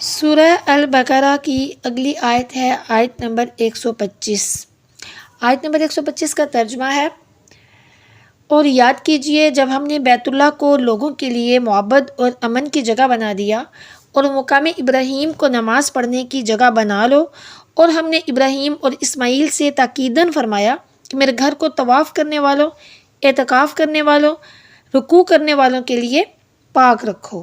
سورہ البقرہ کی اگلی آیت ہے آیت نمبر 125۔ آیت نمبر 125 کا ترجمہ ہے: اور یاد کیجئے جب ہم نے بیت اللہ کو لوگوں کے لیے معبد اور امن کی جگہ بنا دیا، اور مقام ابراہیم کو نماز پڑھنے کی جگہ بنا لو، اور ہم نے ابراہیم اور اسماعیل سے تاکیداً فرمایا کہ میرے گھر کو طواف کرنے والوں، اعتکاف کرنے والوں، رکوع کرنے والوں کے لیے پاک رکھو۔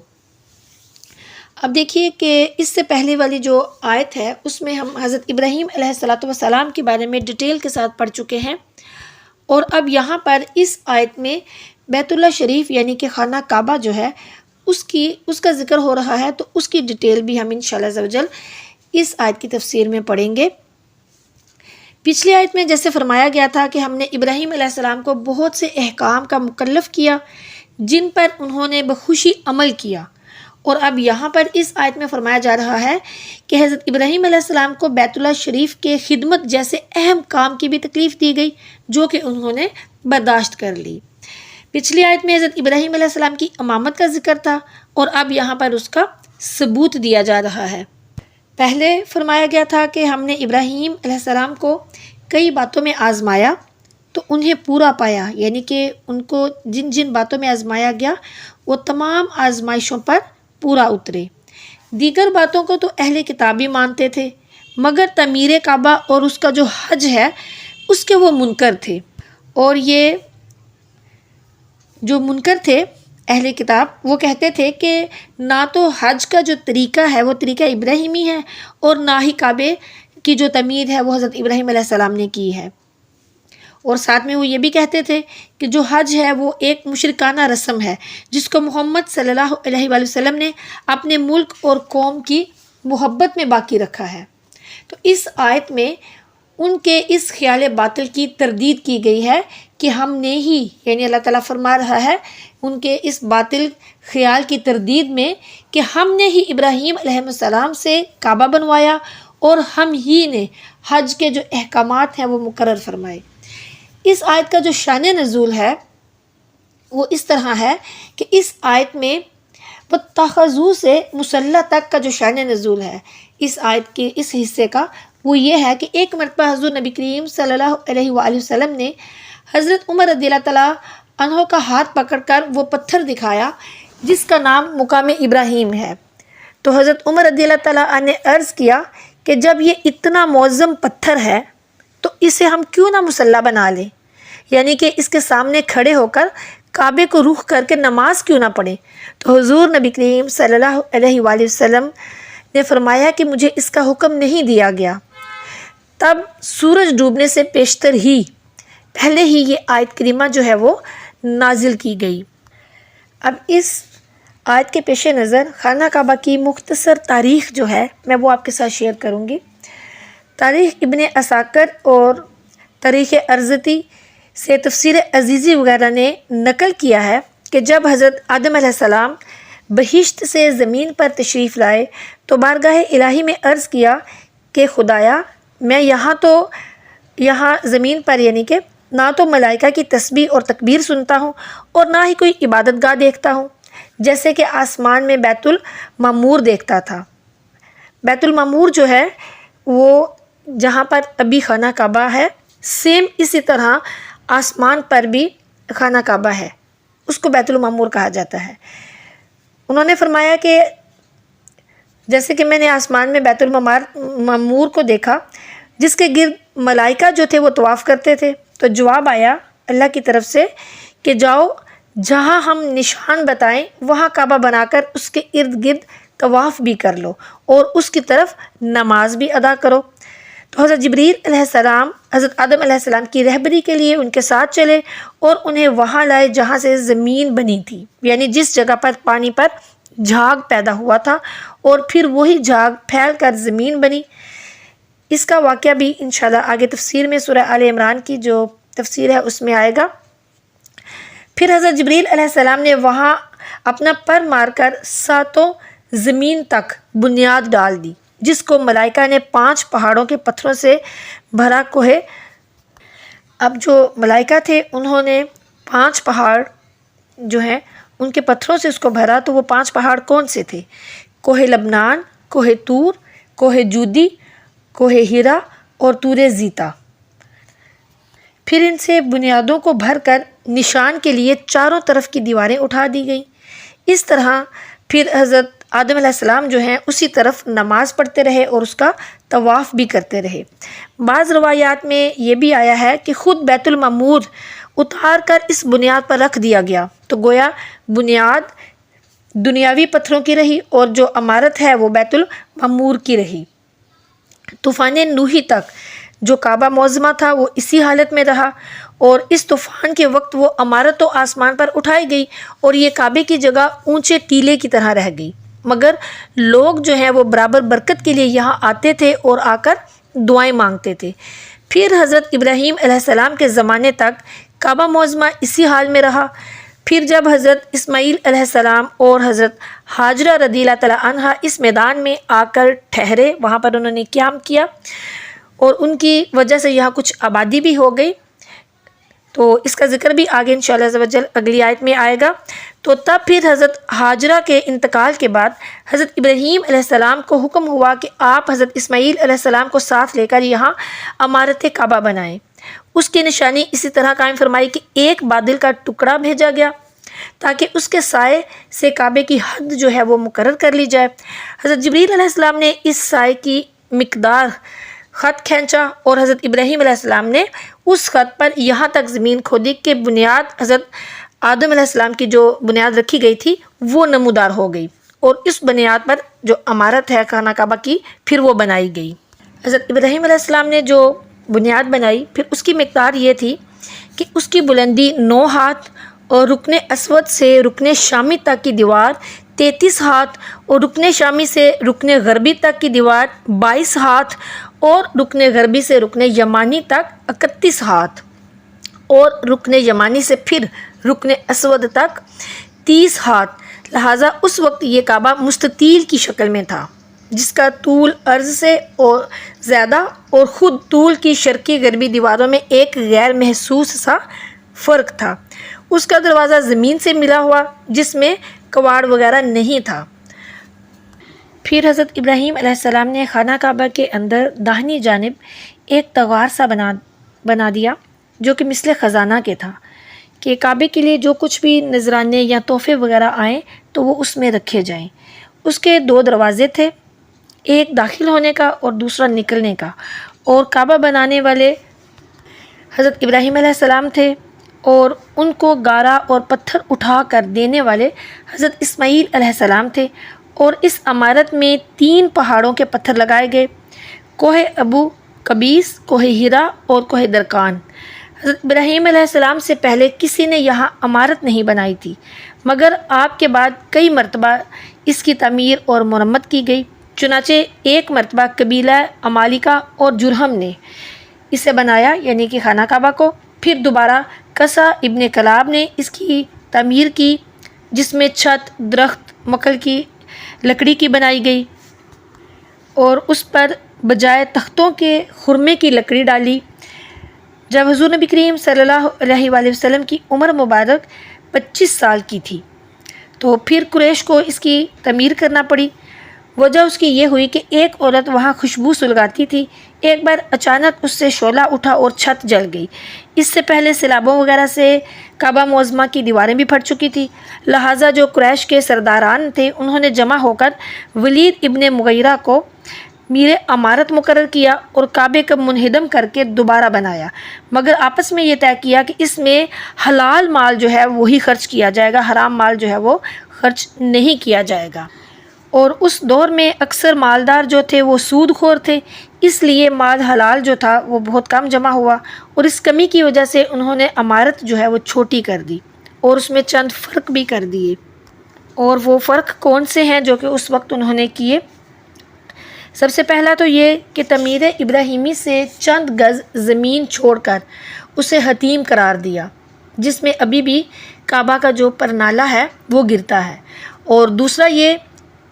اب دیکھیے کہ اس سے پہلے والی جو آیت ہے اس میں ہم حضرت ابراہیم علیہ السلام کے بارے میں ڈیٹیل کے ساتھ پڑھ چکے ہیں، اور اب یہاں پر اس آیت میں بیت اللہ شریف یعنی کہ خانہ کعبہ جو ہے اس کا ذکر ہو رہا ہے، تو اس کی ڈیٹیل بھی ہم انشاءاللہ عز و جل اس آیت کی تفسیر میں پڑھیں گے۔ پچھلی آیت میں جیسے فرمایا گیا تھا کہ ہم نے ابراہیم علیہ السلام کو بہت سے احکام کا مکلف کیا جن پر انہوں نے بخوشی عمل کیا، اور اب یہاں پر اس آیت میں فرمایا جا رہا ہے کہ حضرت ابراہیم علیہ السلام کو بیت اللہ شریف کے خدمت جیسے اہم کام کی بھی تکلیف دی گئی جو کہ انہوں نے برداشت کر لی۔ پچھلی آیت میں حضرت ابراہیم علیہ السلام کی امامت کا ذکر تھا، اور اب یہاں پر اس کا ثبوت دیا جا رہا ہے۔ پہلے فرمایا گیا تھا کہ ہم نے ابراہیم علیہ السلام کو کئی باتوں میں آزمایا تو انہیں پورا پایا، یعنی کہ ان کو جن جن باتوں میں آزمایا گیا وہ تمام آزمائشوں پر پورا اترے۔ دیگر باتوں کو تو اہل کتاب بھی مانتے تھے، مگر تعمیر کعبہ اور اس کا جو حج ہے اس کے وہ منکر تھے، اور یہ جو منکر تھے اہل کتاب وہ کہتے تھے کہ نہ تو حج کا جو طریقہ ہے وہ طریقہ ابراہیمی ہے، اور نہ ہی کعبے کی جو تعمیر ہے وہ حضرت ابراہیم علیہ السلام نے کی ہے، اور ساتھ میں وہ یہ بھی کہتے تھے کہ جو حج ہے وہ ایک مشرکانہ رسم ہے جس کو محمد صلی اللہ علیہ وآلہ وسلم نے اپنے ملک اور قوم کی محبت میں باقی رکھا ہے۔ تو اس آیت میں ان کے اس خیال باطل کی تردید کی گئی ہے کہ ہم نے ہی، یعنی اللہ تعالیٰ فرما رہا ہے ان کے اس باطل خیال کی تردید میں کہ ہم نے ہی ابراہیم علیہ السلام سے کعبہ بنوایا اور ہم ہی نے حج کے جو احکامات ہیں وہ مقرر فرمائے۔ اس آیت کا جو شان نزول ہے وہ اس طرح ہے کہ اس آیت میں وَاتَّخَذُوا سے مصلی تک کا جو شان نزول ہے اس آیت کے اس حصے کا، وہ یہ ہے کہ ایک مرتبہ حضور نبی کریم صلی اللہ علیہ وآلہ وسلم نے حضرت عمر رضی اللہ تعالیٰ عنہ کا ہاتھ پکڑ کر وہ پتھر دکھایا جس کا نام مقام ابراہیم ہے، تو حضرت عمر رضی اللہ تعالیٰ عنہ نے عرض کیا کہ جب یہ اتنا معظم پتھر ہے تو اسے ہم کیوں نہ مصلی بنا لیں، یعنی کہ اس کے سامنے کھڑے ہو کر کعبے کو رخ کر کے نماز کیوں نہ پڑھیں۔ تو حضور نبی کریم صلی اللہ علیہ وآلہ وسلم نے فرمایا کہ مجھے اس کا حکم نہیں دیا گیا۔ تب سورج ڈوبنے سے پیشتر ہی پہلے ہی یہ آیت کریمہ جو ہے وہ نازل کی گئی۔ اب اس آیت کے پیش نظر خانہ کعبہ کی مختصر تاریخ جو ہے میں وہ آپ کے ساتھ شیئر کروں گی۔ تاریخ ابن عساکر اور تاریخ ارزتی سے تفسیر عزیزی وغیرہ نے نقل کیا ہے کہ جب حضرت آدم علیہ السلام بہشت سے زمین پر تشریف لائے تو بارگاہ الہی میں عرض کیا کہ خدایا میں یہاں زمین پر یعنی کہ نہ تو ملائکہ کی تسبیح اور تکبیر سنتا ہوں اور نہ ہی کوئی عبادت گاہ دیکھتا ہوں، جیسے کہ آسمان میں بیت المعمور دیکھتا تھا۔ بیت المعمور جو ہے وہ جہاں پر ابھی خانہ کعبہ ہے سیم اسی طرح آسمان پر بھی خانہ کعبہ ہے، اس کو بیت المعمور کہا جاتا ہے۔ انہوں نے فرمایا کہ جیسے کہ میں نے آسمان میں بیت المعمور کو دیکھا جس کے گرد ملائکہ جو تھے وہ طواف کرتے تھے، تو جواب آیا اللہ کی طرف سے کہ جاؤ جہاں ہم نشان بتائیں وہاں کعبہ بنا کر اس کے ارد گرد طواف بھی کر لو اور اس کی طرف نماز بھی ادا کرو۔ تو حضرت جبریل علیہ السلام حضرت آدم علیہ السلام کی رہبری کے لیے ان کے ساتھ چلے اور انہیں وہاں لائے جہاں سے زمین بنی تھی، یعنی جس جگہ پر پانی پر جھاگ پیدا ہوا تھا، اور پھر وہی جھاگ پھیل کر زمین بنی۔ اس کا واقعہ بھی انشاءاللہ آگے تفسیر میں سورہ آل عمران کی جو تفسیر ہے اس میں آئے گا۔ پھر حضرت جبریل علیہ السلام نے وہاں اپنا پر مار کر ساتوں زمین تک بنیاد ڈال دی، جس کو ملائکہ نے 5 پہاڑوں کے پتھروں سے بھرا کوہ۔ اب جو ملائکہ تھے انہوں نے 5 پہاڑ جو ہیں ان کے پتھروں سے اس کو بھرا، تو وہ 5 پہاڑ کون سے تھے؟ کوہ لبنان، کوہ طور، کوہ جودی، کوہ ہیرا اور طور زیتا۔ پھر ان سے بنیادوں کو بھر کر نشان کے لیے چاروں طرف کی دیواریں اٹھا دی گئیں۔ اس طرح پھر حضرت آدم علیہ السلام جو ہیں اسی طرف نماز پڑھتے رہے اور اس کا طواف بھی کرتے رہے۔ بعض روایات میں یہ بھی آیا ہے کہ خود بیت المعمور اتار کر اس بنیاد پر رکھ دیا گیا، تو گویا بنیاد دنیاوی پتھروں کی رہی اور جو عمارت ہے وہ بیت المعمور کی رہی۔ طوفان نوحی تک جو کعبہ معظمہ تھا وہ اسی حالت میں رہا، اور اس طوفان کے وقت وہ عمارت تو آسمان پر اٹھائی گئی اور یہ کعبے کی جگہ اونچے ٹیلے کی طرح رہ گئی، مگر لوگ جو ہیں وہ برابر برکت کے لیے یہاں آتے تھے اور آ کر دعائیں مانگتے تھے۔ پھر حضرت ابراہیم علیہ السلام کے زمانے تک کعبہ معظمہ اسی حال میں رہا۔ پھر جب حضرت اسماعیل علیہ السلام اور حضرت ہاجرہ رضی اللہ تعالیٰ عنہا اس میدان میں آ کر ٹھہرے، وہاں پر انہوں نے قیام کیا اور ان کی وجہ سے یہاں کچھ آبادی بھی ہو گئی، تو اس کا ذکر بھی آگے انشاءاللہ عز و جل اگلی آیت میں آئے گا۔ تو تب پھر حضرت ہاجرہ کے انتقال کے بعد حضرت ابراہیم علیہ السلام کو حکم ہوا کہ آپ حضرت اسماعیل علیہ السلام کو ساتھ لے کر یہاں عمارت کعبہ بنائیں۔ اس کی نشانی اسی طرح قائم فرمائی کہ ایک بادل کا ٹکڑا بھیجا گیا تاکہ اس کے سائے سے کعبے کی حد جو ہے وہ مقرر کر لی جائے۔ حضرت جبریل علیہ السلام نے اس سائے کی مقدار خط کھینچا اور حضرت ابراہیم علیہ السلام نے اس خط پر یہاں تک زمین کھودی کہ بنیاد حضرت آدم علیہ السلام کی جو بنیاد رکھی گئی تھی وہ نمودار ہو گئی، اور اس بنیاد پر جو عمارت ہے خانہ کعبہ کی پھر وہ بنائی گئی۔ حضرت ابراہیم علیہ السلام نے جو بنیاد بنائی پھر اس کی مقدار یہ تھی کہ اس کی بلندی 9 ہاتھ اور رکن اسود سے رکن شامی تک کی دیوار 33 ہاتھ اور رکن شامی سے رکن غربی تک کی دیوار 22 ہاتھ اور رکن غربی سے رکن یمانی تک 31 ہاتھ اور رکن یمانی سے پھر رکن اسود تک 30 ہاتھ۔ لہٰذا اس وقت یہ کعبہ مستطیل کی شکل میں تھا، جس کا طول عرض سے اور زیادہ اور خود طول کی شرقی غربی دیواروں میں ایک غیر محسوس سا فرق تھا۔ اس کا دروازہ زمین سے ملا ہوا جس میں کواڑ وغیرہ نہیں تھا۔ پھر حضرت ابراہیم علیہ السلام نے خانہ کعبہ کے اندر داہنی جانب ایک تغار سا بنا دیا جو کہ مثل خزانہ کے تھا، کہ کعبے کے لیے جو کچھ بھی نذرانے یا تحفے وغیرہ آئیں تو وہ اس میں رکھے جائیں۔ اس کے 2 دروازے تھے، ایک داخل ہونے کا اور دوسرا نکلنے کا، اور کعبہ بنانے والے حضرت ابراہیم علیہ السلام تھے اور ان کو گارا اور پتھر اٹھا کر دینے والے حضرت اسماعیل علیہ السلام تھے، اور اس عمارت میں 3 پہاڑوں کے پتھر لگائے گئے، کوہ ابو قبیس، کوہ ہیرا اور کوہ درکان۔ حضرت ابراہیم علیہ السلام سے پہلے کسی نے یہاں عمارت نہیں بنائی تھی، مگر آپ کے بعد کئی مرتبہ اس کی تعمیر اور مرمت کی گئی۔ چنانچہ ایک مرتبہ قبیلہ عمالقہ اور جرہم نے اسے بنایا، یعنی کہ خانہ کعبہ کو، پھر دوبارہ قصہ ابن کلاب نے اس کی تعمیر کی، جس میں چھت درخت مکل کی لکڑی کی بنائی گئی اور اس پر بجائے تختوں کے خرمے کی لکڑی ڈالی۔ جب حضور نبی کریم صلی اللہ علیہ وآلہ وسلم کی عمر مبارک 25 سال کی تھی تو پھر قریش کو اس کی تعمیر کرنا پڑی۔ وجہ اس کی یہ ہوئی کہ ایک عورت وہاں خوشبو سلگاتی تھی، ایک بار اچانک اس سے شعلہ اٹھا اور چھت جل گئی۔ اس سے پہلے سیلابوں وغیرہ سے کعبہ معظمہ کی دیواریں بھی پھٹ چکی تھی، لہٰذا جو قریش کے سرداران تھے انہوں نے جمع ہو کر ولید ابن مغیرہ کو میر عمارت مقرر کیا اور کعبے کو منہدم کر کے دوبارہ بنایا، مگر آپس میں یہ طے کیا کہ اس میں حلال مال جو ہے وہی خرچ کیا جائے گا، حرام مال جو ہے وہ خرچ نہیں کیا جائے گا۔ اور اس دور میں اکثر مالدار جو تھے وہ سود خور تھے، اس لیے مال حلال جو تھا وہ بہت کم جمع ہوا، اور اس کمی کی وجہ سے انہوں نے عمارت جو ہے وہ چھوٹی کر دی اور اس میں چند فرق بھی کر دیے۔ اور وہ فرق کون سے ہیں جو کہ اس وقت انہوں نے کیے؟ سب سے پہلا تو یہ کہ تعمیر ابراہیمی سے چند گز زمین چھوڑ کر اسے حتیم قرار دیا، جس میں ابھی بھی کعبہ کا جو پرنالہ ہے وہ گرتا ہے، اور دوسرا یہ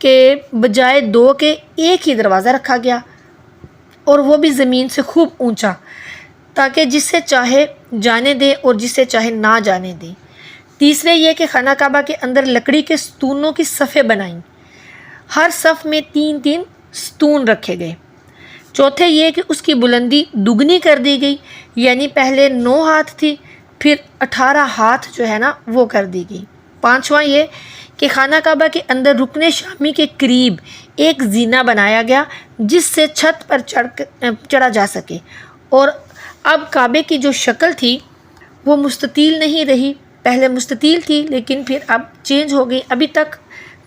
کہ بجائے 2 کے ایک ہی دروازہ رکھا گیا، اور وہ بھی زمین سے خوب اونچا، تاکہ جس سے چاہے جانے دے اور جس سے چاہے نہ جانے دے۔ تیسرے یہ کہ خانہ کعبہ کے اندر لکڑی کے ستونوں کی صفیں بنائیں، ہر صف میں 3-3 ستون رکھے گئے۔ چوتھے یہ کہ اس کی بلندی دگنی کر دی گئی، یعنی پہلے 9 ہاتھ تھی، پھر 18 ہاتھ جو ہے نا وہ کر دی گئی۔ پانچواں یہ کہ خانہ کعبہ کے اندر رکن شامی کے قریب ایک زینہ بنایا گیا جس سے چھت پر چڑھا جا سکے، اور اب کعبے کی جو شکل تھی وہ مستطیل نہیں رہی، پہلے مستطیل تھی لیکن پھر اب چینج ہو گئی۔ ابھی تک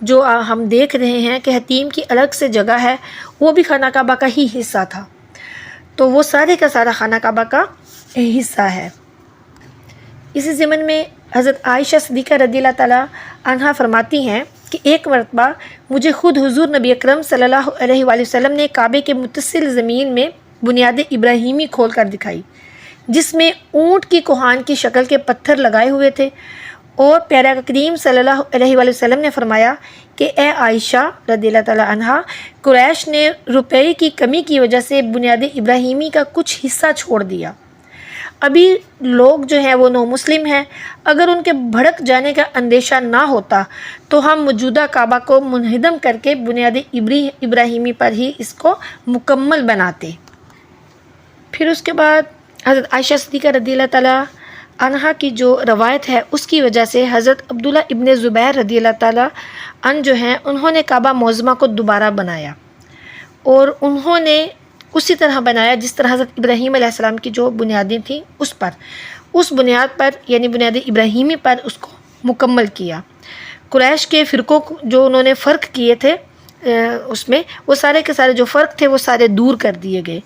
جو ہم دیکھ رہے ہیں کہ حتیم کی الگ سے جگہ ہے، وہ بھی خانہ کعبہ کا ہی حصہ تھا، تو وہ سارے کا سارا خانہ کعبہ کا حصہ ہے۔ اسی ضمن میں حضرت عائشہ صدیقہ رضی اللہ تعالیٰ عنہا فرماتی ہیں کہ ایک مرتبہ مجھے خود حضور نبی اکرم صلی اللہ علیہ وآلہ وسلم نے کعبے کے متصل زمین میں بنیاد ابراہیمی کھول کر دکھائی، جس میں اونٹ کی کوہان کی شکل کے پتھر لگائے ہوئے تھے، اور پیارے کریم صلی اللہ علیہ وآلہ وسلم نے فرمایا کہ اے عائشہ رضی اللہ تعالیٰ عنہا، قریش نے روپے کی کمی کی وجہ سے بنیاد ابراہیمی کا کچھ حصہ چھوڑ دیا۔ ابھی لوگ جو ہیں وہ نو مسلم ہیں، اگر ان کے بھڑک جانے کا اندیشہ نہ ہوتا تو ہم موجودہ کعبہ کو منہدم کر کے بنیاد ابراہیمی پر ہی اس کو مکمل بناتے۔ پھر اس کے بعد حضرت عائشہ صدیقہ رضی اللہ تعالیٰ عنہا کی جو روایت ہے اس کی وجہ سے حضرت عبداللہ ابن زبیر رضی اللہ تعالیٰ عنہ جو ہیں انہوں نے کعبہ معظمہ کو دوبارہ بنایا، اور انہوں نے اسی طرح بنایا جس طرح حضرت ابراہیم علیہ السلام کی جو بنیادیں تھیں اس بنیاد پر یعنی بنیاد ابراہیمی پر اس کو مکمل کیا۔ قریش کے فرقوں جو انہوں نے فرق کیے تھے اس میں وہ سارے کے سارے جو فرق تھے وہ سارے دور کر دیے گئے۔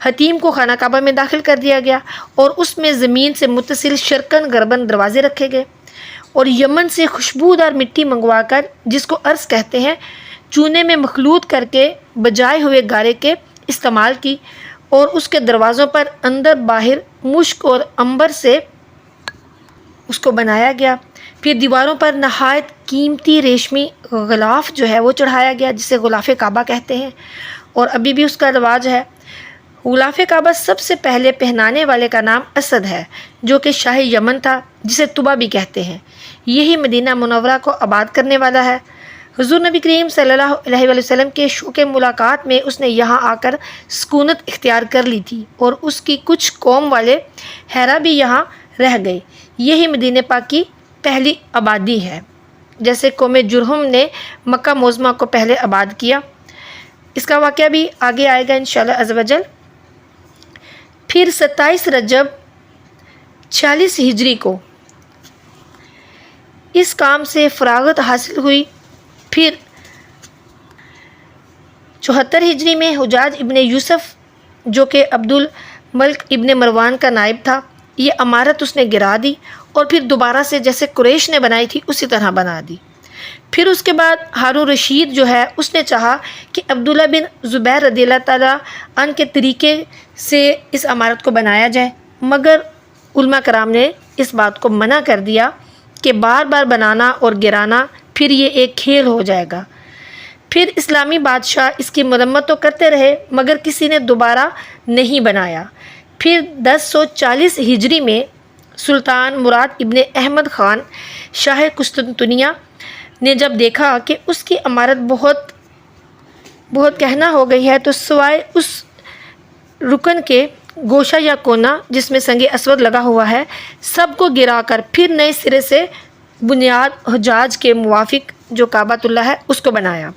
حتیم کو خانہ کعبہ میں داخل کر دیا گیا، اور اس میں زمین سے متصل شرقاً غرباً دروازے رکھے گئے، اور یمن سے خوشبودار مٹی منگوا کر جس کو ارض کہتے ہیں چونے میں مخلوط کر کے بجائے ہوئے گارے کے استعمال کی، اور اس کے دروازوں پر اندر باہر مشک اور عنبر سے اس کو بنایا گیا۔ پھر دیواروں پر نہایت قیمتی ریشمی غلاف جو ہے وہ چڑھایا گیا جسے غلاف کعبہ کہتے ہیں، اور ابھی بھی اس کا رواج ہے۔ غلاف کعبہ سب سے پہلے پہنانے والے کا نام اسد ہے، جو کہ شاہ یمن تھا، جسے طبا بھی کہتے ہیں۔ یہی مدینہ منورہ کو آباد کرنے والا ہے۔ حضور نبی کریم صلی اللہ علیہ وآلہ وسلم کے شوق ملاقات میں اس نے یہاں آ کر سکونت اختیار کر لی تھی، اور اس کی کچھ قوم والے ہیرا بھی یہاں رہ گئے۔ یہی مدینہ پاک کی پہلی آبادی ہے، جیسے قوم جرہم نے مکہ معظمہ کو پہلے آباد کیا۔ اس کا واقعہ بھی آگے آئے گا انشاءاللہ عز و جل۔ پھر 27 رجب 46 ہجری کو اس کام سے فراغت حاصل ہوئی۔ پھر 74 ہجری میں حجاج ابن یوسف جو کہ عبد الملک ابن مروان کا نائب تھا، یہ عمارت اس نے گرا دی، اور پھر دوبارہ سے جیسے قریش نے بنائی تھی اسی طرح بنا دی۔ پھر اس کے بعد ہارون رشید جو ہے اس نے چاہا کہ عبداللہ بن زبیر رضی اللہ تعالیٰ عنہ کے طریقے سے اس عمارت کو بنایا جائے، مگر علماء کرام نے اس بات کو منع کر دیا کہ بار بار بنانا اور گرانا پھر یہ ایک کھیل ہو جائے گا۔ پھر اسلامی بادشاہ اس کی مرمت تو کرتے رہے مگر کسی نے دوبارہ نہیں بنایا۔ پھر 1040 ہجری میں سلطان مراد ابن احمد خان شاہ قسطنطنیہ نے جب دیکھا کہ اس کی عمارت بہت کہنا ہو گئی ہے، تو سوائے اس رکن کے گوشہ یا کونا جس میں سنگ اسود لگا ہوا ہے سب کو گرا کر پھر نئے سرے سے بنیاد حجاج کے موافق جو کعبۃ اللہ ہے اس کو بنایا،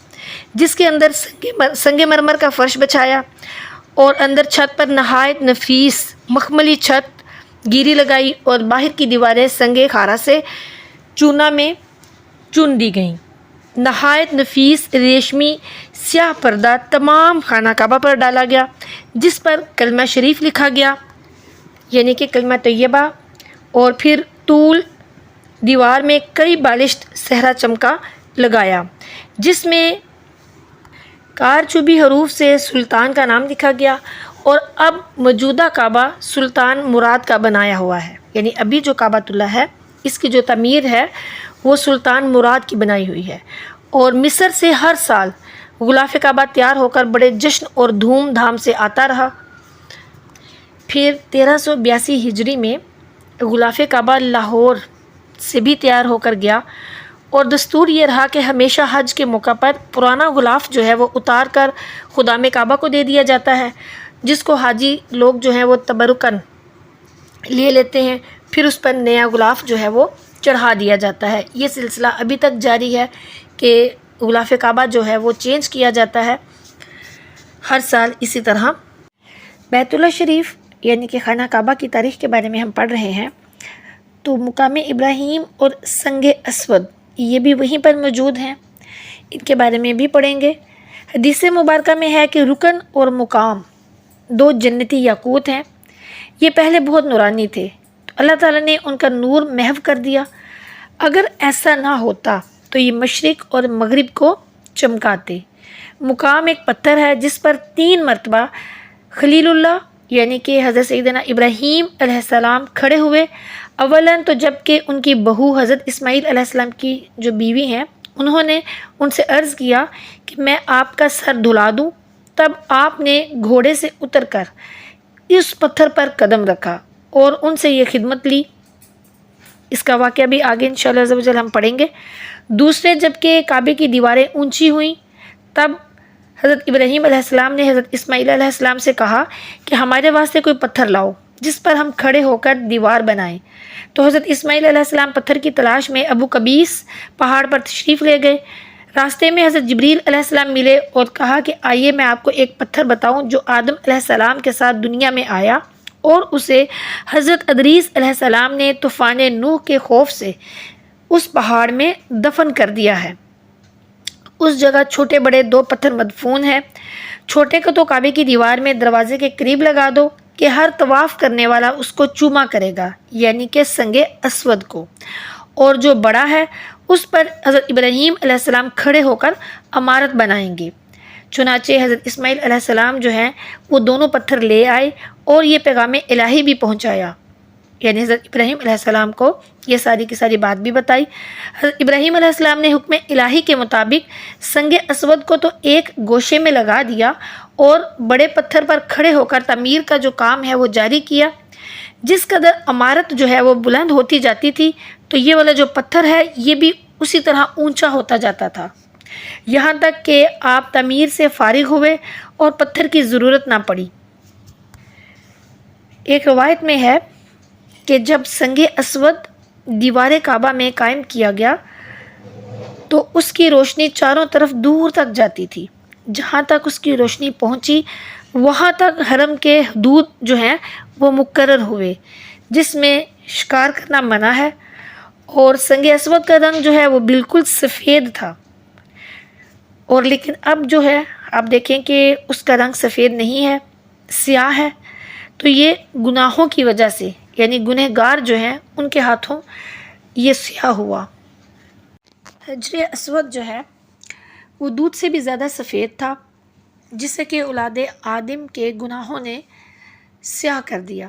جس کے اندر سنگ مرمر کا فرش بچھایا، اور اندر چھت پر نہایت نفیس مخملی چھت گیری لگائی، اور باہر کی دیواریں سنگ خارا سے چونا میں چن دی گئیں۔ نہایت نفیس ریشمی سیاہ پردہ تمام خانہ کعبہ پر ڈالا گیا، جس پر کلمہ شریف لکھا گیا یعنی کہ کلمہ طیبہ، اور پھر طول دیوار میں کئی بالشت صحرا چمکا لگایا جس میں کارچوبی حروف سے سلطان کا نام لکھا گیا، اور اب موجودہ کعبہ سلطان مراد کا بنایا ہوا ہے، یعنی ابھی جو کعبۃ اللہ ہے اس کی جو تعمیر ہے وہ سلطان مراد کی بنائی ہوئی ہے۔ اور مصر سے ہر سال غلاف کعبہ تیار ہو کر بڑے جشن اور دھوم دھام سے آتا رہا۔ پھر 1382 ہجری میں غلاف کعبہ لاہور سے بھی تیار ہو کر گیا، اور دستور یہ رہا کہ ہمیشہ حج کے موقع پر پرانا غلاف جو ہے وہ اتار کر خدام کعبہ کو دے دیا جاتا ہے، جس کو حاجی لوگ جو ہیں وہ تبرکاً لے لیتے ہیں، پھر اس پر نیا غلاف جو ہے وہ چڑھا دیا جاتا ہے۔ یہ سلسلہ ابھی تک جاری ہے کہ غلاف کعبہ جو ہے وہ چینج کیا جاتا ہے ہر سال اسی طرح۔ بیت اللہ شریف یعنی کہ خانہ کعبہ کی تاریخ کے بارے میں ہم پڑھ رہے ہیں، تو مقام ابراہیم اور سنگ اسود یہ بھی وہیں پر موجود ہیں، ان کے بارے میں بھی پڑھیں گے۔ حدیث مبارکہ میں ہے کہ رکن اور مقام دو جنتی یاقوت ہیں، یہ پہلے بہت نورانی تھے، تو اللہ تعالیٰ نے ان کا نور محو کر دیا۔ اگر ایسا نہ ہوتا تو یہ مشرق اور مغرب کو چمکاتے۔ مقام ایک پتھر ہے جس پر 3 مرتبہ خلیل اللہ یعنی کہ حضرت سیدنا ابراہیم علیہ السلام کھڑے ہوئے۔ اولاً تو جب کہ ان کی بہو حضرت اسماعیل علیہ السلام کی جو بیوی ہیں انہوں نے ان سے عرض کیا کہ میں آپ کا سر دھلا دوں، تب آپ نے گھوڑے سے اتر کر اس پتھر پر قدم رکھا اور ان سے یہ خدمت لی۔ اس کا واقعہ بھی آگے انشاءاللہ عز و جل ہم پڑھیں گے۔ دوسرے جب کہ کعبے کی دیواریں اونچی ہوئیں تب حضرت ابراہیم علیہ السلام نے حضرت اسماعیل علیہ السلام سے کہا کہ ہمارے واسطے کوئی پتھر لاؤ جس پر ہم کھڑے ہو کر دیوار بنائیں، تو حضرت اسماعیل علیہ السلام پتھر کی تلاش میں ابو قبیس پہاڑ پر تشریف لے گئے۔ راستے میں حضرت جبریل علیہ السلام ملے اور کہا کہ آئیے میں آپ کو ایک پتھر بتاؤں جو آدم علیہ السلام کے ساتھ دنیا میں آیا اور اسے حضرت ادریس علیہ السلام نے طوفان نوح کے خوف سے اس پہاڑ میں دفن کر دیا ہے۔ اس جگہ چھوٹے بڑے 2 پتھر مدفون ہیں۔ چھوٹے کو تو کعبے کی دیوار میں دروازے کے قریب لگا دو کہ ہر طواف کرنے والا اس کو چوما کرے گا، یعنی کہ سنگ اسود کو، اور جو بڑا ہے اس پر حضرت ابراہیم علیہ السلام کھڑے ہو کر عمارت بنائیں گے۔ چنانچہ حضرت اسماعیل علیہ السلام جو ہیں وہ دونوں پتھر لے آئے اور یہ پیغام الہی بھی پہنچایا، یعنی حضرت ابراہیم علیہ السلام کو یہ ساری کی ساری بات بھی بتائی۔ حضرت ابراہیم علیہ السلام نے حکم الہی کے مطابق سنگ اسود کو تو ایک گوشے میں لگا دیا اور بڑے پتھر پر کھڑے ہو کر تعمیر کا جو کام ہے وہ جاری کیا۔ جس قدر عمارت جو ہے وہ بلند ہوتی جاتی تھی تو یہ والا جو پتھر ہے یہ بھی اسی طرح اونچا ہوتا جاتا تھا، یہاں تک کہ آپ تعمیر سے فارغ ہوئے اور پتھر کی ضرورت نہ پڑی۔ ایک روایت میں ہے کہ جب سنگ اسود دیوار کعبہ میں قائم کیا گیا تو اس کی روشنی چاروں طرف دور تک جاتی تھی، جہاں تک اس کی روشنی پہنچی وہاں تک حرم کے حدود جو ہیں وہ مقرر ہوئے، جس میں شکار کرنا منع ہے، اور سنگ اسود کا رنگ جو ہے وہ بالکل سفید تھا، اور لیکن اب جو ہے آپ دیکھیں کہ اس کا رنگ سفید نہیں ہے، سیاہ ہے، تو یہ گناہوں کی وجہ سے یعنی گنہگار جو ہیں ان کے ہاتھوں یہ سیاہ ہوا۔ حجر اسود جو ہے وہ دودھ سے بھی زیادہ سفید تھا، جسے کہ اولاد آدم کے گناہوں نے سیاہ کر دیا۔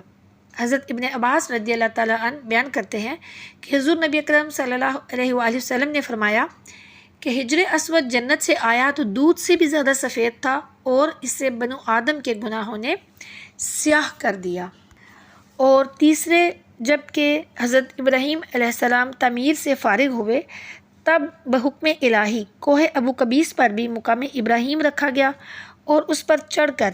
حضرت ابن عباس رضی اللہ تعالیٰ عنہ بیان کرتے ہیں کہ حضور نبی اکرم صلی اللہ علیہ وآلہ وسلم نے فرمایا کہ حجر اسود جنت سے آیا تو دودھ سے بھی زیادہ سفید تھا اور اسے بنو آدم کے گناہوں نے سیاہ کر دیا۔ اور تیسرے جب کہ حضرت ابراہیم علیہ السلام تعمیر سے فارغ ہوئے تب بحکم الہی کوہ ابو قبیس پر بھی مقام ابراہیم رکھا گیا اور اس پر چڑھ کر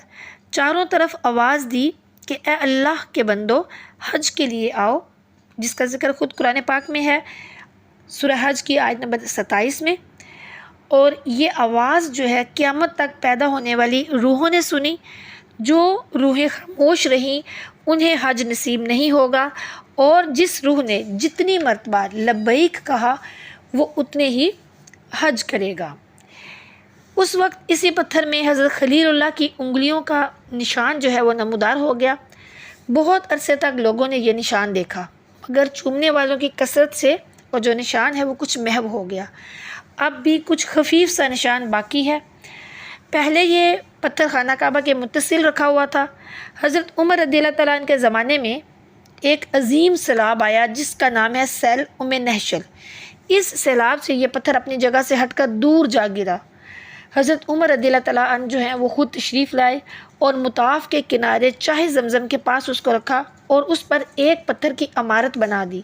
چاروں طرف آواز دی کہ اے اللہ کے بندو حج کے لیے آؤ، جس کا ذکر خود قرآن پاک میں ہے سورہ حج کی آیت نمبر 27 میں۔ اور یہ آواز جو ہے قیامت تک پیدا ہونے والی روحوں نے سنی، جو روحیں خاموش رہیں انہیں حج نصیب نہیں ہوگا، اور جس روح نے جتنی مرتبہ لبیک کہا وہ اتنے ہی حج کرے گا۔ اس وقت اسی پتھر میں حضرت خلیل اللہ کی انگلیوں کا نشان جو ہے وہ نمودار ہو گیا۔ بہت عرصے تک لوگوں نے یہ نشان دیکھا، مگر چومنے والوں کی کثرت سے وہ جو نشان ہے وہ کچھ محو ہو گیا۔ اب بھی کچھ خفیف سا نشان باقی ہے۔ پہلے یہ پتھر خانہ کعبہ کے متصل رکھا ہوا تھا۔ حضرت عمر رضی اللہ تعالیٰ عنہ کے زمانے میں ایک عظیم سیلاب آیا جس کا نام ہے سیل نحشل۔ اس سیلاب سے یہ پتھر اپنی جگہ سے ہٹ کر دور جا گرا۔ حضرت عمر رضی اللہ تعالیٰ عنہ جو ہیں وہ خود تشریف لائے اور مطاف کے کنارے چاہ زمزم کے پاس اس کو رکھا اور اس پر ایک پتھر کی عمارت بنا دی۔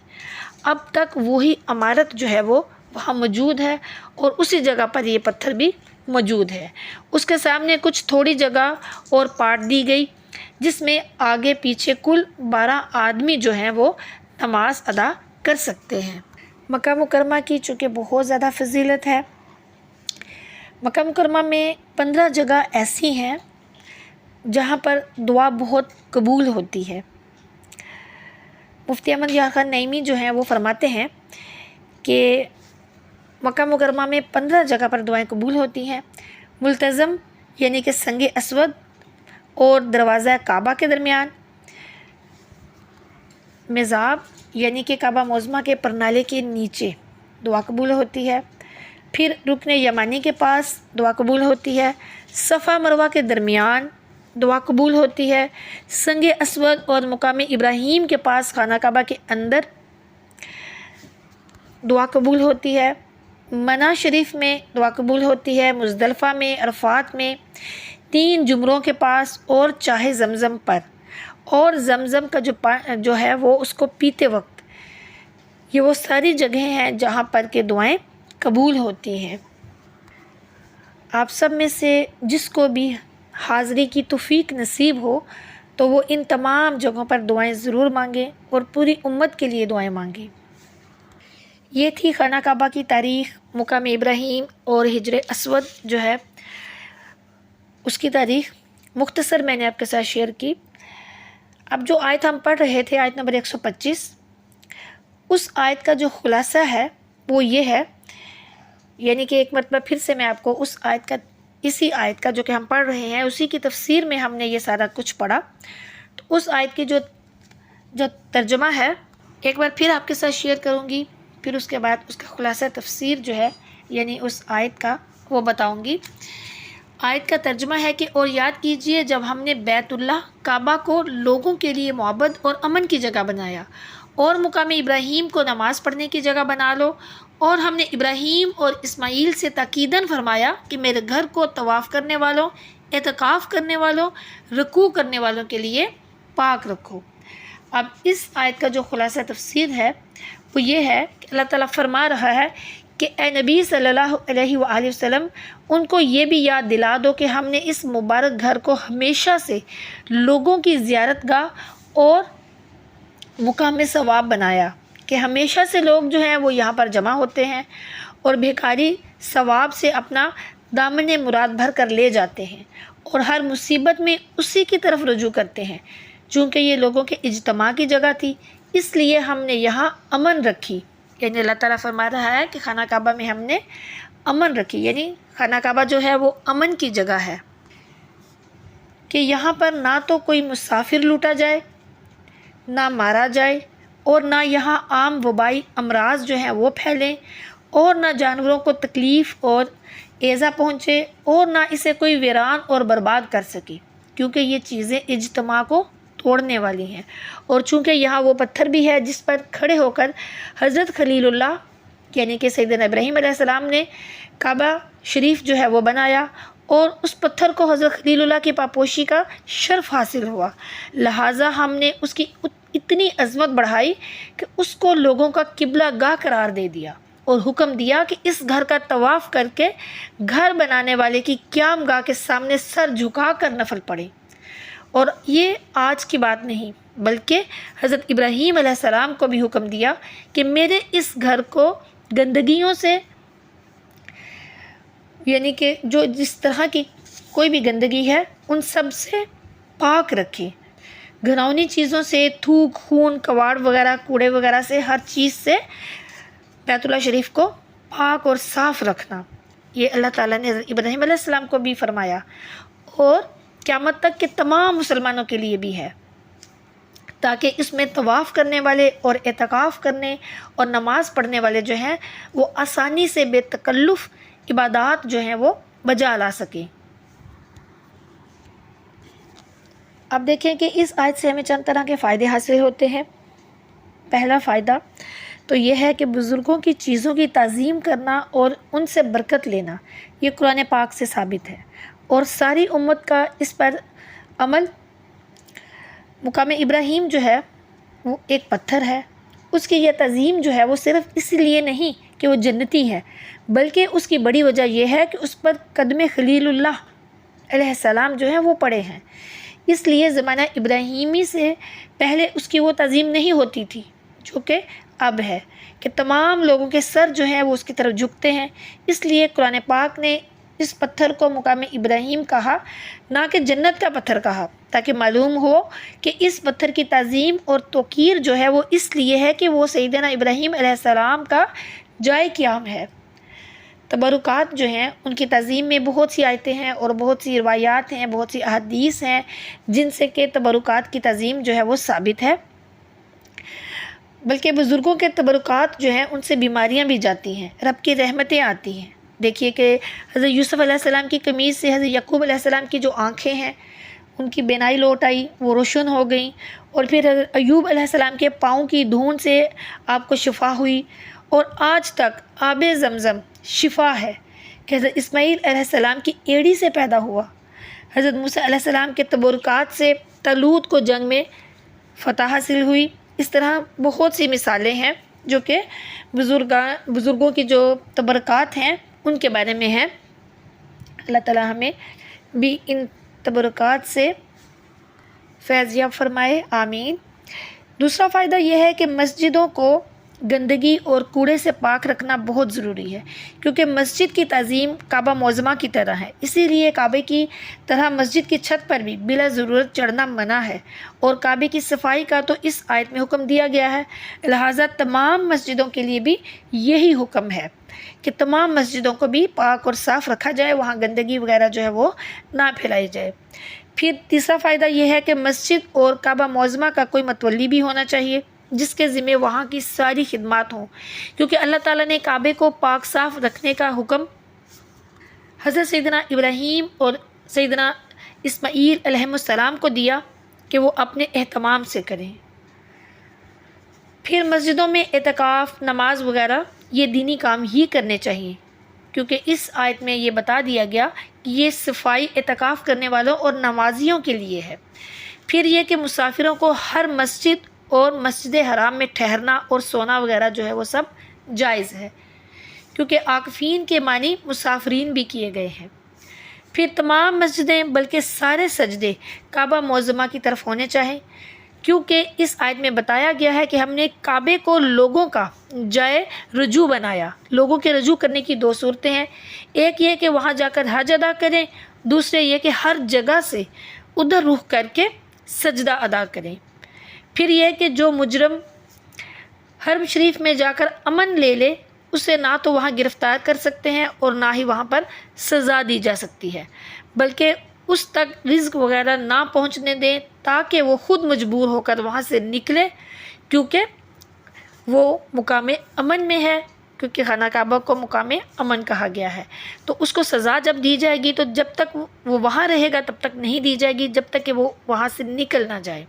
اب تک وہی عمارت جو ہے وہ وہاں موجود ہے اور اسی جگہ پر یہ پتھر بھی موجود ہے۔ اس کے سامنے کچھ تھوڑی جگہ اور پاٹ دی گئی جس میں آگے پیچھے کل 12 آدمی جو ہیں وہ نماز ادا کر سکتے ہیں۔ مکہ مکرمہ کی چونکہ بہت زیادہ فضیلت ہے، مکہ مکرمہ میں 15 جگہ ایسی ہیں جہاں پر دعا بہت قبول ہوتی ہے۔ مفتی احمد یار خان نعیمی جو ہیں وہ فرماتے ہیں کہ مکہ مکرمہ میں 15 جگہ پر دعائیں قبول ہوتی ہیں۔ ملتزم یعنی کہ سنگ اسود اور دروازہ کعبہ کے درمیان، مزاب یعنی کہ کعبہ معظمہ کے پرنالے کے نیچے دعا قبول ہوتی ہے، پھر رکن یمانی کے پاس دعا قبول ہوتی ہے، صفا مروہ کے درمیان دعا قبول ہوتی ہے، سنگ اسود اور مقام ابراہیم کے پاس خانہ کعبہ کے اندر دعا قبول ہوتی ہے، منی شریف میں دعا قبول ہوتی ہے، مزدلفہ میں، عرفات میں، 3 جمروں کے پاس اور چاہے زمزم پر، اور زمزم کا جو ہے وہ اس کو پیتے وقت، یہ وہ ساری جگہیں ہیں جہاں پر کہ دعائیں قبول ہوتی ہیں۔ آپ سب میں سے جس کو بھی حاضری کی توفیق نصیب ہو تو وہ ان تمام جگہوں پر دعائیں ضرور مانگیں اور پوری امت کے لیے دعائیں مانگیں۔ یہ تھی خانہ کعبہ کی تاریخ، مقام ابراہیم اور حجر اسود جو ہے اس کی تاریخ مختصر میں نے آپ کے ساتھ شیئر کی۔ اب جو آیت ہم پڑھ رہے تھے، آیت نمبر 125، اس آیت کا جو خلاصہ ہے وہ یہ ہے، یعنی کہ ایک مرتبہ پھر سے میں آپ کو اس آیت کا، اسی آیت کا جو کہ ہم پڑھ رہے ہیں اسی کی تفسیر میں ہم نے یہ سارا کچھ پڑھا، تو اس آیت کی جو ترجمہ ہے ایک بار پھر آپ کے ساتھ شیئر کروں گی، پھر اس کے بعد اس کا خلاصہ تفسیر جو ہے یعنی اس آیت کا وہ بتاؤں گی۔ آیت کا ترجمہ ہے کہ اور یاد کیجئے جب ہم نے بیت اللہ کعبہ کو لوگوں کے لیے معبد اور امن کی جگہ بنایا، اور مقام ابراہیم کو نماز پڑھنے کی جگہ بنا لو، اور ہم نے ابراہیم اور اسماعیل سے تاکیداً فرمایا کہ میرے گھر کو طواف کرنے والوں، اعتکاف کرنے والوں، رکوع کرنے والوں کے لیے پاک رکھو۔ اب اس آیت کا جو خلاصہ تفسیر ہے وہ یہ ہے کہ اللہ تعالیٰ فرما رہا ہے کہ اے نبی صلی اللہ علیہ وآلہ وسلم، ان کو یہ بھی یاد دلا دو کہ ہم نے اس مبارک گھر کو ہمیشہ سے لوگوں کی زیارت گاہ اور مقام ثواب بنایا، کہ ہمیشہ سے لوگ جو ہیں وہ یہاں پر جمع ہوتے ہیں اور بھیکاری ثواب سے اپنا دامن مراد بھر کر لے جاتے ہیں اور ہر مصیبت میں اسی کی طرف رجوع کرتے ہیں۔ چونکہ یہ لوگوں کے اجتماع کی جگہ تھی اس لیے ہم نے یہاں امن رکھی، یعنی اللہ تعالیٰ فرما رہا ہے کہ خانہ کعبہ میں ہم نے امن رکھی، یعنی خانہ کعبہ جو ہے وہ امن کی جگہ ہے، کہ یہاں پر نہ تو کوئی مسافر لوٹا جائے، نہ مارا جائے، اور نہ یہاں عام وبائی امراض جو ہیں وہ پھیلیں، اور نہ جانوروں کو تکلیف اور ایذا پہنچے، اور نہ اسے کوئی ویران اور برباد کر سکے، کیونکہ یہ چیزیں اجتماع کو توڑنے والی ہیں۔ اور چونکہ یہاں وہ پتھر بھی ہے جس پر کھڑے ہو کر حضرت خلیل اللہ یعنی کہ سیدنا ابراہیم علیہ السلام نے کعبہ شریف جو ہے وہ بنایا، اور اس پتھر کو حضرت خلیل اللہ کی پاپوشی کا شرف حاصل ہوا، لہٰذا ہم نے اس کی اتنی عظمت بڑھائی کہ اس کو لوگوں کا قبلہ گاہ قرار دے دیا، اور حکم دیا کہ اس گھر کا طواف کر کے گھر بنانے والے کی قیام گاہ کے سامنے سر جھکا کر نفل پڑھے۔ اور یہ آج کی بات نہیں بلکہ حضرت ابراہیم علیہ السلام کو بھی حکم دیا کہ میرے اس گھر کو گندگیوں سے، یعنی کہ جو جس طرح کی کوئی بھی گندگی ہے ان سب سے پاک رکھے، گھناؤنی چیزوں سے، تھوک، خون، کواڑ وغیرہ، کوڑے وغیرہ سے، ہر چیز سے بیت اللہ شریف کو پاک اور صاف رکھنا، یہ اللہ تعالیٰ نے حضرت ابراہیم علیہ السلام کو بھی فرمایا، اور قیامت تک کے تمام مسلمانوں کے لیے بھی ہے، تاکہ اس میں طواف کرنے والے اور اعتکاف کرنے اور نماز پڑھنے والے جو ہیں وہ آسانی سے بے تکلف عبادات جو ہیں وہ بجا لا سکیں۔ اب دیکھیں کہ اس آیت سے ہمیں چند طرح کے فائدے حاصل ہوتے ہیں۔ پہلا فائدہ تو یہ ہے کہ بزرگوں کی چیزوں کی تعظیم کرنا اور ان سے برکت لینا، یہ قرآن پاک سے ثابت ہے، اور ساری امت کا اس پر عمل۔ مقام ابراہیم جو ہے وہ ایک پتھر ہے، اس کی یہ تعظیم جو ہے وہ صرف اس لیے نہیں کہ وہ جنتی ہے، بلکہ اس کی بڑی وجہ یہ ہے کہ اس پر قدم خلیل اللہ علیہ السلام جو ہیں وہ پڑے ہیں۔ اس لیے زمانہ ابراہیمی سے پہلے اس کی وہ تعظیم نہیں ہوتی تھی جو کہ اب ہے، کہ تمام لوگوں کے سر جو ہیں وہ اس کی طرف جھکتے ہیں۔ اس لیے قرآن پاک نے اس پتھر کو مقام ابراہیم کہا، نہ کہ جنت کا پتھر کہا، تاکہ معلوم ہو کہ اس پتھر کی تعظیم اور توقیر جو ہے وہ اس لیے ہے کہ وہ سیدنا ابراہیم علیہ السلام کا جائے قیام ہے۔ تبرکات جو ہیں ان کی تعظیم میں بہت سی آیتیں ہیں اور بہت سی روایات ہیں، بہت سی احادیث ہیں جن سے کہ تبرکات کی تعظیم جو ہے وہ ثابت ہے۔ بلکہ بزرگوں کے تبرکات جو ہیں ان سے بیماریاں بھی جاتی ہیں، رب کی رحمتیں آتی ہیں۔ دیکھیے کہ حضرت یوسف علیہ السلام کی قمیص سے حضرت یعقوب علیہ السلام کی جو آنکھیں ہیں ان کی بینائی لوٹ آئی، وہ روشن ہو گئیں، اور پھر حضرت ایوب علیہ السلام کے پاؤں کی دھون سے آپ کو شفا ہوئی، اور آج تک آب زمزم شفا ہے کہ حضرت اسماعیل علیہ السلام کی ایڑی سے پیدا ہوا۔ حضرت موسیٰ علیہ السلام کے تبرکات سے طالوت کو جنگ میں فتح حاصل ہوئی۔ اس طرح بہت سی مثالیں ہیں جو کہ بزرگوں کی جو تبرکات ہیں ان کے بارے میں ہیں۔ اللہ تعالیٰ ہمیں بھی ان تبرکات سے فیض یاب فرمائے، آمین۔ دوسرا فائدہ یہ ہے کہ مسجدوں کو گندگی اور کوڑے سے پاک رکھنا بہت ضروری ہے، کیونکہ مسجد کی تعظیم کعبہ معظمہ کی طرح ہے، اسی لیے کعبے کی طرح مسجد کی چھت پر بھی بلا ضرورت چڑھنا منع ہے، اور کعبے کی صفائی کا تو اس آیت میں حکم دیا گیا ہے، لہٰذا تمام مسجدوں کے لیے بھی یہی حکم ہے کہ تمام مسجدوں کو بھی پاک اور صاف رکھا جائے، وہاں گندگی وغیرہ جو ہے وہ نہ پھیلائی جائے۔ پھر تیسرا فائدہ یہ ہے کہ مسجد اور کعبہ معظمہ کا کوئی متولی بھی ہونا چاہیے جس کے ذمہ وہاں کی ساری خدمات ہوں، کیونکہ اللہ تعالیٰ نے کعبے کو پاک صاف رکھنے کا حکم حضرت سیدنا ابراہیم اور سیدنا اسماعیل علیہ السلام کو دیا کہ وہ اپنے اہتمام سے کریں۔ پھر مسجدوں میں اعتکاف، نماز وغیرہ یہ دینی کام ہی کرنے چاہیے، کیونکہ اس آیت میں یہ بتا دیا گیا کہ یہ صفائی اعتکاف کرنے والوں اور نمازیوں کے لیے ہے۔ پھر یہ کہ مسافروں کو ہر مسجد اور مسجد حرام میں ٹھہرنا اور سونا وغیرہ جو ہے وہ سب جائز ہے، کیونکہ عاکفین کے معنی مسافرین بھی کیے گئے ہیں۔ پھر تمام مسجدیں بلکہ سارے سجدے کعبہ معظمہ کی طرف ہونے چاہیں، کیونکہ اس آیت میں بتایا گیا ہے کہ ہم نے کعبے کو لوگوں کا جائے رجوع بنایا۔ لوگوں کے رجوع کرنے کی دو صورتیں ہیں، ایک یہ کہ وہاں جا کر حج ادا کریں، دوسرے یہ کہ ہر جگہ سے ادھر رخ کر کے سجدہ ادا کریں۔ پھر یہ کہ جو مجرم حرم شریف میں جا کر امن لے لے، اسے نہ تو وہاں گرفتار کر سکتے ہیں اور نہ ہی وہاں پر سزا دی جا سکتی ہے، بلکہ اس تک رزق وغیرہ نہ پہنچنے دیں تاکہ وہ خود مجبور ہو کر وہاں سے نکلے، کیونکہ وہ مقام امن میں ہے، کیونکہ خانہ کعبہ کو مقام امن کہا گیا ہے۔ تو اس کو سزا جب دی جائے گی تو جب تک وہ وہاں رہے گا تب تک نہیں دی جائے گی، جب تک کہ وہ وہاں سے نکل نہ جائے۔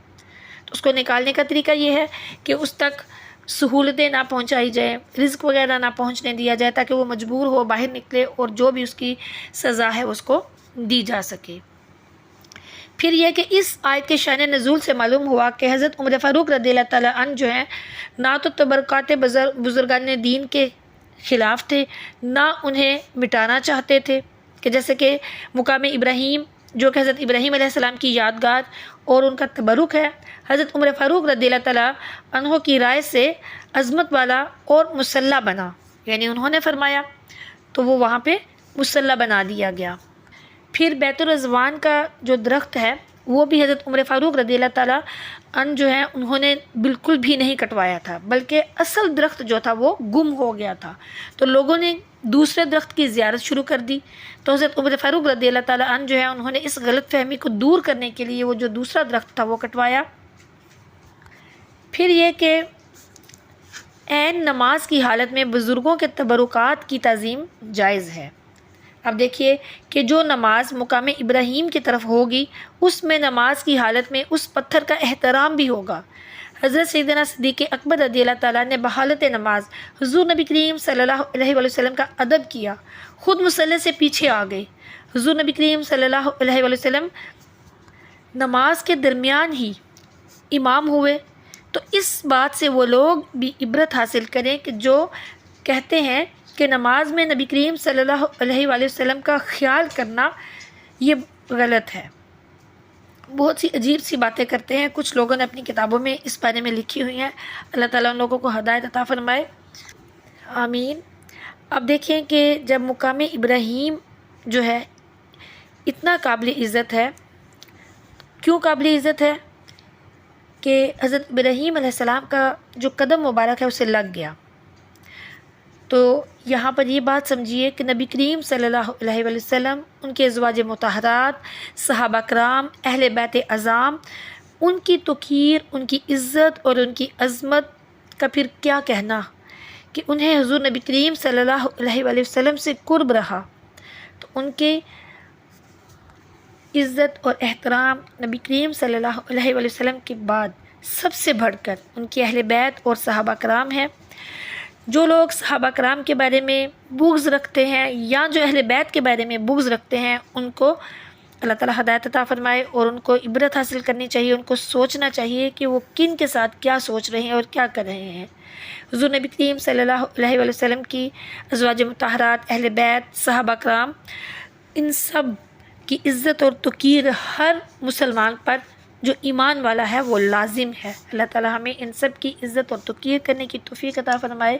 تو اس کو نکالنے کا طریقہ یہ ہے کہ اس تک سہولتیں نہ پہنچائی جائیں، رزق وغیرہ نہ پہنچنے دیا جائے، تاکہ وہ مجبور ہو باہر نکلے اور جو بھی اس کی سزا ہے اس کو دی جا سکے۔ پھر یہ کہ اس آیت کے شان نزول سے معلوم ہوا کہ حضرت عمر فاروق رضی اللہ تعالیٰ عنہ جو ہیں نہ تو تبرکات بزرگان دین کے خلاف تھے، نہ انہیں مٹانا چاہتے تھے، کہ جیسے کہ مقام ابراہیم جو کہ حضرت ابراہیم علیہ السلام کی یادگار اور ان کا تبرک ہے، حضرت عمر فاروق رضی اللہ تعالیٰ عنہ کی رائے سے عظمت والا اور مسلح بنا، یعنی انہوں نے فرمایا تو وہ وہاں پہ مسلح بنا دیا گیا۔ پھر بیت الرضوان کا جو درخت ہے وہ بھی حضرت عمر فاروق رضی اللہ تعالیٰ عنہ جو ہیں انہوں نے بالکل بھی نہیں کٹوایا تھا، بلکہ اصل درخت جو تھا وہ گم ہو گیا تھا، تو لوگوں نے دوسرے درخت کی زیارت شروع کر دی، تو حضرت عمر فاروق رضی اللہ تعالیٰ عنہ جو ہے انہوں نے اس غلط فہمی کو دور کرنے کے لیے وہ جو دوسرا درخت تھا وہ کٹوایا۔ پھر یہ کہ عین نماز کی حالت میں بزرگوں کے تبرکات کی تعظیم جائز ہے۔ اب دیکھیے کہ جو نماز مقام ابراہیم کی طرف ہوگی اس میں نماز کی حالت میں اس پتھر کا احترام بھی ہوگا۔ حضرت سیدنا صدیق اکبر رضی اللہ تعالیٰ نے بحالت نماز حضور نبی کریم صلی اللہ علیہ وسلم کا ادب کیا، خود مصلی سے پیچھے آ گئے۔ حضور نبی کریم صلی اللہ علیہ وسلم نماز کے درمیان ہی امام ہوئے، تو اس بات سے وہ لوگ بھی عبرت حاصل کریں کہ جو کہتے ہیں کہ نماز میں نبی کریم صلی اللہ علیہ وآلہ وسلم کا خیال کرنا یہ غلط ہے۔ بہت سی عجیب سی باتیں کرتے ہیں، کچھ لوگوں نے اپنی کتابوں میں اس بارے میں لکھی ہوئی ہیں۔ اللہ تعالیٰ ان لوگوں کو ہدایت عطا فرمائے، آمین۔ اب دیکھیں کہ جب مقام ابراہیم جو ہے اتنا قابل عزت ہے، کیوں قابل عزت ہے کہ حضرت ابراہیم علیہ السلام کا جو قدم مبارک ہے اسے لگ گیا، تو یہاں پر یہ بات سمجھیے کہ نبی کریم صلی اللہ علیہ وآلہ وسلم، ان کے ازواج مطہرات، صحابہ کرام، اہل بیت اعظام، ان کی توقیر، ان کی عزت اور ان کی عظمت کا پھر کیا کہنا کہ انہیں حضور نبی کریم صلی اللہ علیہ وآلہ وسلم سے قرب رہا، تو ان کے عزت اور احترام نبی کریم صلی اللہ علیہ وآلہ وسلم کے بعد سب سے بڑھ کر ان کے اہل بیت اور صحابہ کرام ہیں۔ جو لوگ صحابہ کرام کے بارے میں بغض رکھتے ہیں یا جو اہل بیت کے بارے میں بغض رکھتے ہیں، ان کو اللہ تعالیٰ ہدایت عطا فرمائے اور ان کو عبرت حاصل کرنی چاہیے، ان کو سوچنا چاہیے کہ وہ کن کے ساتھ کیا سوچ رہے ہیں اور کیا کر رہے ہیں۔ حضور نبی کریم صلی اللہ علیہ وآلہ وسلم کی ازواج مطہرات، اہل بیت، صحابہ کرام، ان سب کی عزت اور توقیر ہر مسلمان پر جو ایمان والا ہے وہ لازم ہے۔ اللہ تعالیٰ ہمیں ان سب کی عزت اور توقیر کرنے کی توفیق عطا فرمائے،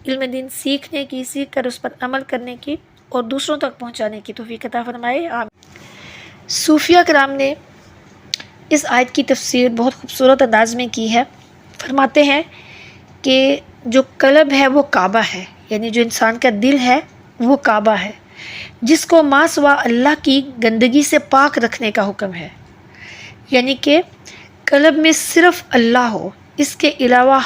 علم دین سیکھنے کی، سیکھ کر اس پر عمل کرنے کی اور دوسروں تک پہنچانے کی توفیق عطا فرمائے، آمین۔ صوفیہ کرام نے اس آیت کی تفسیر بہت خوبصورت انداز میں کی ہے۔ فرماتے ہیں کہ جو قلب ہے وہ کعبہ ہے، یعنی جو انسان کا دل ہے وہ کعبہ ہے، جس کو ما سوا اللہ کی گندگی سے پاک رکھنے کا حکم ہے، یعنی کہ قلب میں صرف اللہ ہو، اس کے علاوہ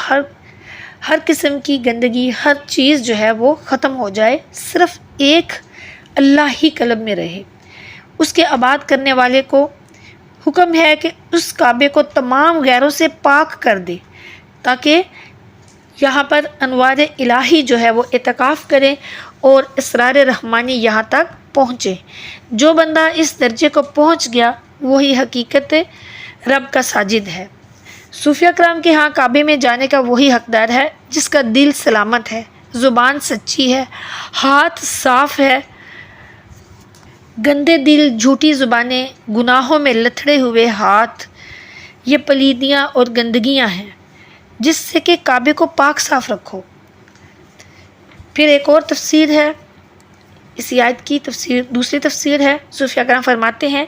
ہر قسم کی گندگی، ہر چیز جو ہے وہ ختم ہو جائے، صرف ایک اللہ ہی قلب میں رہے۔ اس کے عبادت کرنے والے کو حکم ہے کہ اس کعبے کو تمام غیروں سے پاک کر دے، تاکہ یہاں پر انوار الہی جو ہے وہ اعتکاف کرے اور اسرار رحمانی یہاں تک پہنچے۔ جو بندہ اس درجے کو پہنچ گیا وہی حقیقت رب کا ساجد ہے۔ صوفیہ کرام کے ہاں کعبے میں جانے کا وہی حقدار ہے جس کا دل سلامت ہے، زبان سچی ہے، ہاتھ صاف ہے۔ گندے دل، جھوٹی زبانیں، گناہوں میں لتھڑے ہوئے ہاتھ، یہ پلیدیاں اور گندگیاں ہیں جس سے کہ کعبے کو پاک صاف رکھو۔ پھر ایک اور تفسیر ہے اسی آیت کی، دوسری تفسیر ہے۔ صوفیہ کرام فرماتے ہیں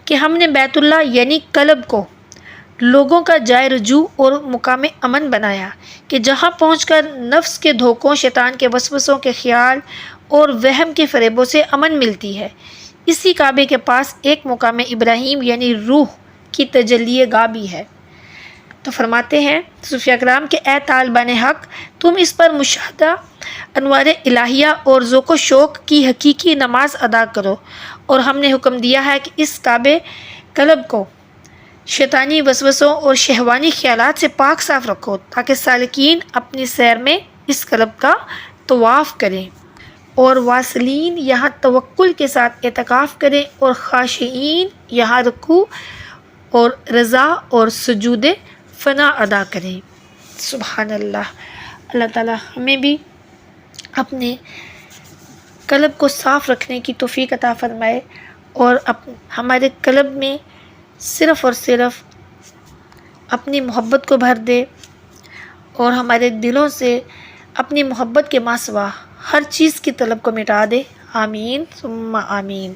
کہ ہم نے بیت اللہ یعنی قلب کو لوگوں کا جائے رجوع اور مقام امن بنایا کہ جہاں پہنچ کر نفس کے دھوکوں، شیطان کے وسوسوں کے خیال اور وہم کے فریبوں سے امن ملتی ہے۔ اسی کعبے کے پاس ایک مقام ابراہیم یعنی روح کی تجلی گاہ بھی ہے۔ تو فرماتے ہیں صوفیہ کرام کہ اے طالبان حق، تم اس پر مشاہدہ انوار الہیہ اور ذوق و شوق کی حقیقی نماز ادا کرو، اور ہم نے حکم دیا ہے کہ اس کعبے قلب کو شیطانی وسوسوں اور شہوانی خیالات سے پاک صاف رکھو، تاکہ سالکین اپنی سیر میں اس قلب کا طواف کریں اور واصلین یہاں توکل کے ساتھ اعتکاف کریں اور خاشعین یہاں رکوع اور رضا اور سجود فنا ادا کریں۔ سبحان اللہ۔ اللہ تعالیٰ ہمیں بھی اپنے قلب کو صاف رکھنے کی توفیق عطا فرمائے اور ہمارے قلب میں صرف اور صرف اپنی محبت کو بھر دے اور ہمارے دلوں سے اپنی محبت کے ماں سوا ہر چیز کی طلب کو مٹا دے، آمین ثم آمین۔